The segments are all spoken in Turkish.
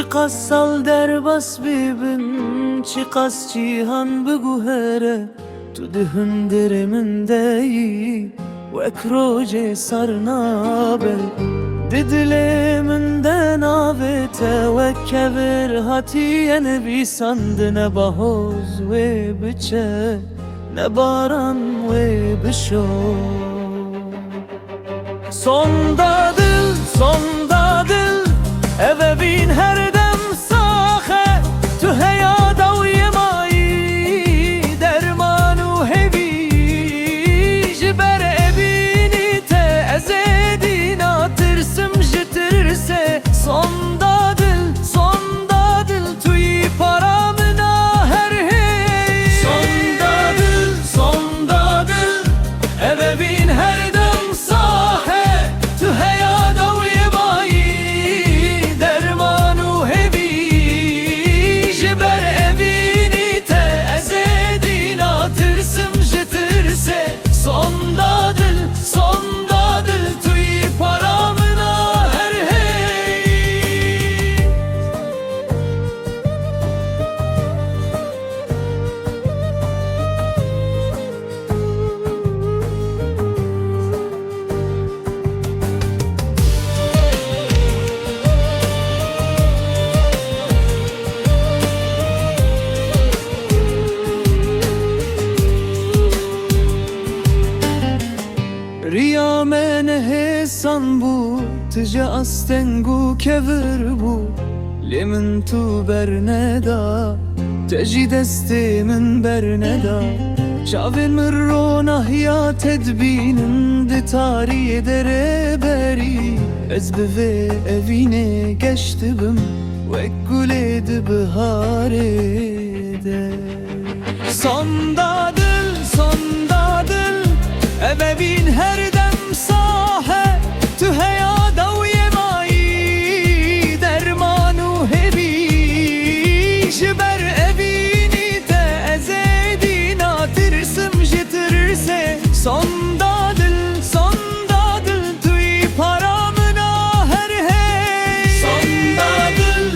قاس سال در بس ببن چی قاس جیهان بگو هره تو دهن در من دی و اکروج سر نابل ددل من دناوت و کبر هاتی نبی سند نباهوز و بچه نباران و بشو sonda dil eve bin her dem sahe tu heya dawyemai dermanu hevi jiber ebini te ezedina tırsım jitirse sonda dil tu paramına her hey sonda dil eve bin her dem sahe sonda dil tüy paramına her hey Riyamene hesan bu Tıca astengu kevir bu Lemin tu berneda Teci destimin berneda Şavin mirronah ya tedbinin de tarihi dere beri Ez ve evine geçtibim Ve güledi biharede sonda dil eve bin her dem sahe tu heya dawyemai dermanu hebi jiber evini te ezedina tırsım jitirse sonda dil tüy paramına her hey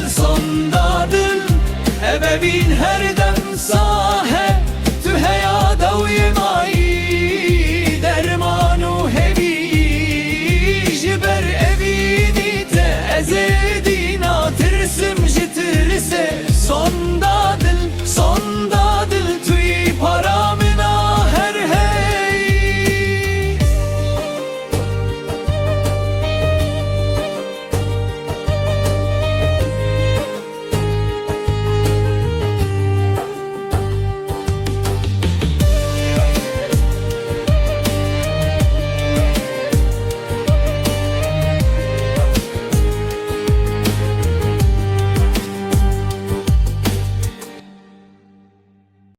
sonda dil eve bin her dem sahe tu heya dawyemai dermanu hevi jiber evini te ezedina tırsım